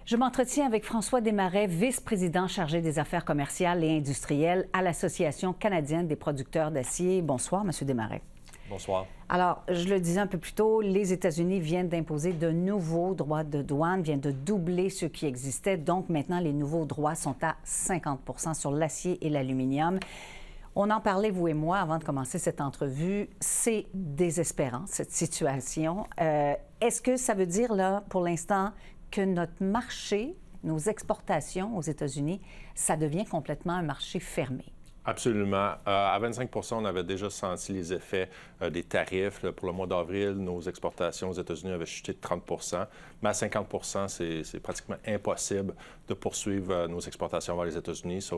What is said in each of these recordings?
Je m'entretiens avec François Desmarais, vice-président chargé des affaires commerciales et industrielles à l'Association canadienne des producteurs d'acier. Bonsoir, M. Desmarais. Bonsoir. Alors, je le disais un peu plus tôt, les États-Unis viennent d'imposer de nouveaux droits de douane, viennent de doubler ceux qui existaient. Donc, maintenant, les nouveaux droits sont à 50 % sur l'acier et l'aluminium. On en parlait, vous et moi, avant de commencer cette entrevue. C'est désespérant, cette situation. Est-ce que ça veut dire, là, pour l'instant, que notre marché, nos exportations aux États-Unis, ça devient complètement un marché fermé? Absolument. À 25 % on avait déjà senti les effets des tarifs. Pour le mois d'avril, nos exportations aux États-Unis avaient chuté de 30 %. Mais à 50 % c'est pratiquement impossible de poursuivre nos exportations vers les États-Unis. Ça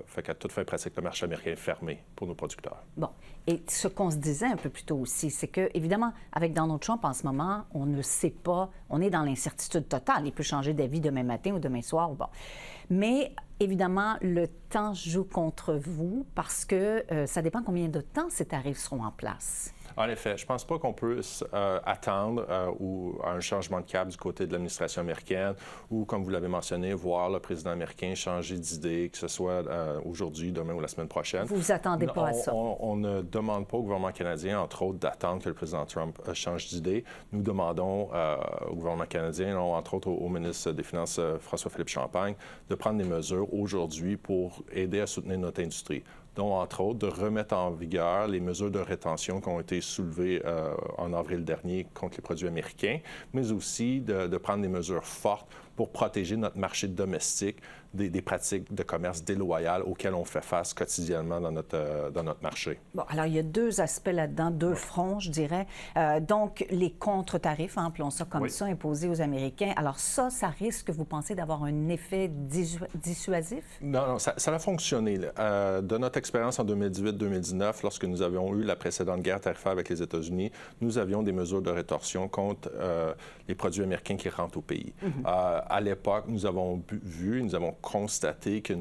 fait qu'à toute fin pratique, le marché américain est fermé pour nos producteurs. Bon. Et ce qu'on se disait un peu plus tôt aussi, c'est que, évidemment, avec Donald Trump en ce moment, on ne sait pas, on est dans l'incertitude totale. Il peut changer d'avis demain matin ou demain soir. Bon. Mais évidemment, le temps joue contre vous parce que ça dépend combien de temps ces tarifs seront en place. En effet, je ne pense pas qu'on puisse attendre à un changement de cap du côté de l'administration américaine ou, comme vous l'avez mentionné, voir le président américain changer d'idée, que ce soit aujourd'hui, demain ou la semaine prochaine. Vous vous attendez pas à ça? On ne demande pas au gouvernement canadien, entre autres, d'attendre que le président Trump change d'idée. Nous demandons au gouvernement canadien, entre autres au ministre des Finances, François-Philippe Champagne, de prendre des mesures aujourd'hui pour aider à soutenir notre industrie, dont, entre autres, de remettre en vigueur les mesures de rétention qui ont été soulevées en avril dernier contre les produits américains, mais aussi de prendre des mesures fortes pour protéger notre marché domestique des pratiques de commerce déloyales auxquelles on fait face quotidiennement dans notre marché. Bon, alors il y a deux aspects là-dedans, deux fronts, je dirais. Donc, les contre-tarifs, appelons ça comme ça, imposés aux Américains. Alors ça risque, vous pensez, d'avoir un effet dissuasif? Non, ça a fonctionné. De notre expérience en 2018-2019, lorsque nous avions eu la précédente guerre tarifaire avec les États-Unis, nous avions des mesures de rétorsion contre les produits américains qui rentrent au pays. À l'époque, nous avons constaté que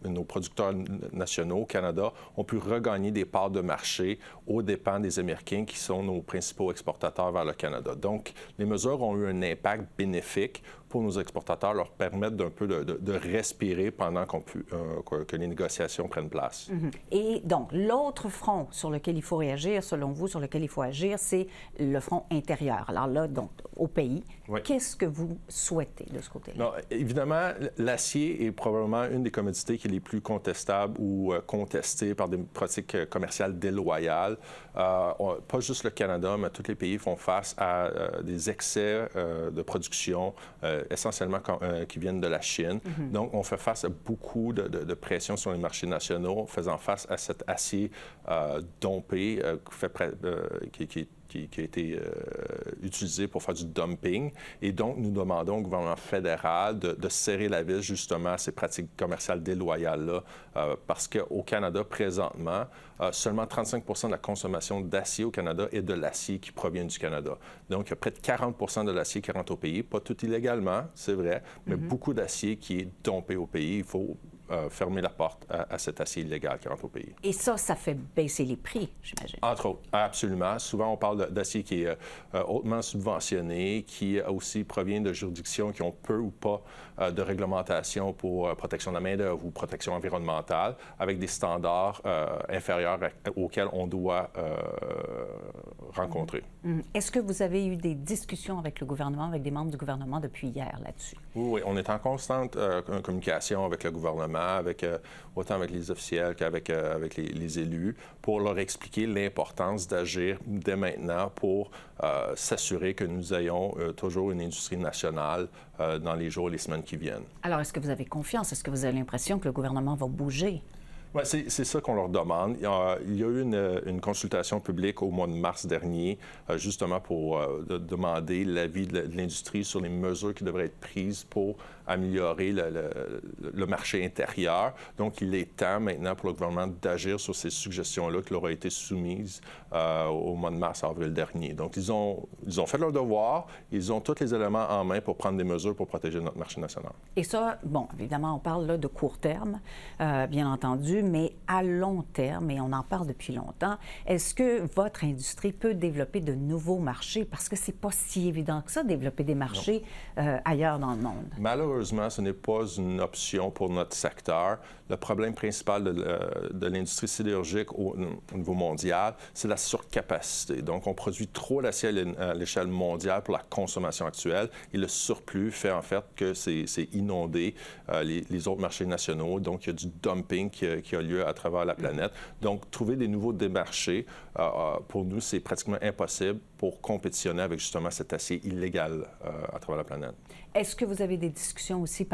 nos producteurs nationaux au Canada ont pu regagner des parts de marché aux dépens des Américains qui sont nos principaux exportateurs vers le Canada. Donc, les mesures ont eu un impact bénéfique pour nos exportateurs, leur permettre d'un peu de respirer pendant que les négociations prennent place. Et donc, l'autre front sur lequel il faut réagir, selon vous, sur lequel il faut agir, c'est le front intérieur. Alors là, donc, au pays, qu'est-ce que vous souhaitez de ce côté-là? Non, évidemment, l'acier est probablement une des commodités qui est les plus contestables ou contestées par des pratiques commerciales déloyales. Pas juste le Canada, mais tous les pays font face à des excès de production, essentiellement qui viennent de la Chine. Donc, on fait face à beaucoup de pression sur les marchés nationaux, faisant face à cet acier dompé qui a été utilisé pour faire du dumping. Et donc, nous demandons au gouvernement fédéral de serrer la vis justement à ces pratiques commerciales déloyales-là, parce qu'au Canada, présentement, seulement 35 % de la consommation d'acier au Canada est de l'acier qui provient du Canada. Donc, il y a près de 40 % de l'acier qui rentre au pays, pas tout illégalement, c'est vrai, mais beaucoup d'acier qui est dompé au pays. Il faut fermer la porte à cet acier illégal qui rentre au pays. Et ça fait baisser les prix, j'imagine. Entre autres, absolument. Souvent, on parle d'acier qui est hautement subventionné, qui aussi provient de juridictions qui ont peu ou pas de réglementation pour protection de la main-d'œuvre ou protection environnementale, avec des standards inférieurs auxquels on doit rencontrer. Est-ce que vous avez eu des discussions avec le gouvernement, avec des membres du gouvernement depuis hier là-dessus? Oui, on est en constante communication avec le gouvernement, autant avec les officiels qu'avec les élus, pour leur expliquer l'importance d'agir dès maintenant pour s'assurer que nous ayons toujours une industrie nationale dans les jours et les semaines qui viennent. Alors, est-ce que vous avez confiance? Est-ce que vous avez l'impression que le gouvernement va bouger? Ouais, c'est ça qu'on leur demande. Il y a eu une consultation publique au mois de mars dernier, justement pour demander l'avis de l'industrie sur les mesures qui devraient être prises pour améliorer le marché intérieur. Donc, il est temps maintenant pour le gouvernement d'agir sur ces suggestions-là qui leur ont été soumises au mois de mars-avril dernier. Donc, ils ont fait leur devoir. Ils ont tous les éléments en main pour prendre des mesures pour protéger notre marché national. Et ça, bon, évidemment, on parle là de court terme, bien entendu, mais à long terme, et on en parle depuis longtemps, est-ce que votre industrie peut développer de nouveaux marchés? Parce que c'est pas si évident que ça, développer des marchés ailleurs dans le monde. Malheureusement, malheureusement, ce n'est pas une option pour notre secteur. Le problème principal de l'industrie sidérurgique au niveau mondial, c'est la surcapacité. Donc, on produit trop d'acier à l'échelle mondiale pour la consommation actuelle et le surplus fait en fait que c'est inondé les autres marchés nationaux. Donc, il y a du dumping qui a lieu à travers la planète. Donc, trouver des nouveaux marchés, pour nous, c'est pratiquement impossible pour compétitionner avec justement cet acier illégal à travers la planète. Est-ce que vous avez des discussions aussi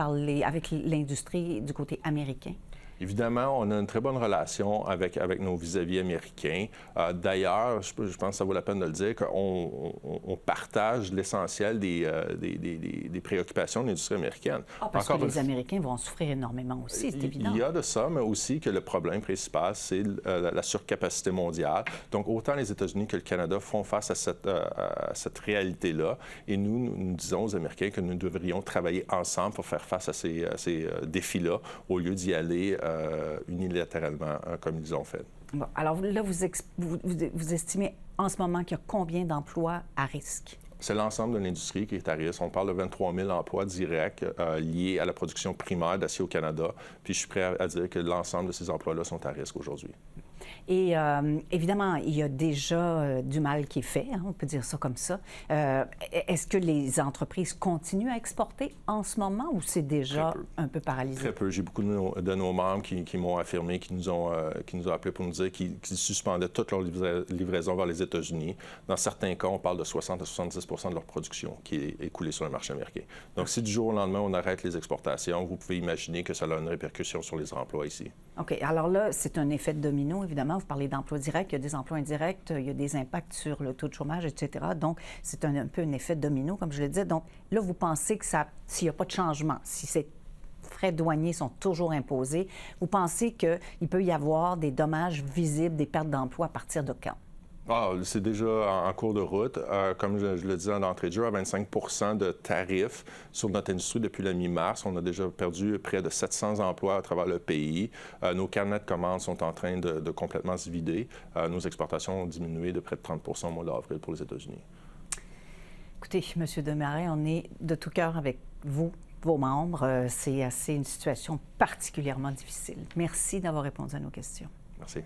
avec l'industrie du côté américain? Évidemment, on a une très bonne relation avec nos vis-à-vis américains. D'ailleurs, je pense que ça vaut la peine de le dire, qu'on partage l'essentiel des préoccupations de l'industrie américaine. Parce que les Américains vont en souffrir énormément aussi, c'est évident. Il y a de ça, mais aussi que le problème principal, c'est la surcapacité mondiale. Donc, autant les États-Unis que le Canada font face à cette réalité-là. Et nous disons aux Américains que nous devrions travailler ensemble pour faire face à ces défis-là, au lieu d'y aller unilatéralement, comme ils ont fait. Bon, alors là, vous estimez en ce moment qu'il y a combien d'emplois à risque? C'est l'ensemble de l'industrie qui est à risque. On parle de 23 000 emplois directs liés à la production primaire d'acier au Canada. Puis je suis prêt à dire que l'ensemble de ces emplois-là sont à risque aujourd'hui. Et évidemment, il y a déjà du mal qui est fait, hein, on peut dire ça comme ça. Est-ce que les entreprises continuent à exporter en ce moment ou c'est déjà un peu paralysé? Très peu. J'ai beaucoup de nos membres qui m'ont affirmé, qui nous ont appelés pour nous dire qu'ils suspendaient toutes leurs livraisons vers les États-Unis. Dans certains cas, on parle de 60 à 70 de leur production qui est écoulée sur le marché américain. Donc, si du jour au lendemain, on arrête les exportations, vous pouvez imaginer que ça a une répercussion sur les emplois ici. OK. Alors là, c'est un effet de domino, évidemment. Vous parlez d'emplois directs, il y a des emplois indirects, il y a des impacts sur le taux de chômage, etc. Donc, c'est un peu un effet de domino, comme je le disais. Donc, là, vous pensez que s'il n'y a pas de changement, si ces frais douaniers sont toujours imposés, vous pensez qu'il peut y avoir des dommages visibles, des pertes d'emplois à partir de quand? C'est déjà en cours de route. Comme je le disais en entrée de jeu, à 25 de tarifs sur notre industrie depuis la mi-mars. On a déjà perdu près de 700 emplois à travers le pays. Nos carnets de commandes sont en train de complètement se vider. Nos exportations ont diminué de près de 30 au mois d'avril pour les États-Unis. Écoutez, M. Desmarais, on est de tout cœur avec vous, vos membres. C'est une situation particulièrement difficile. Merci d'avoir répondu à nos questions. Merci.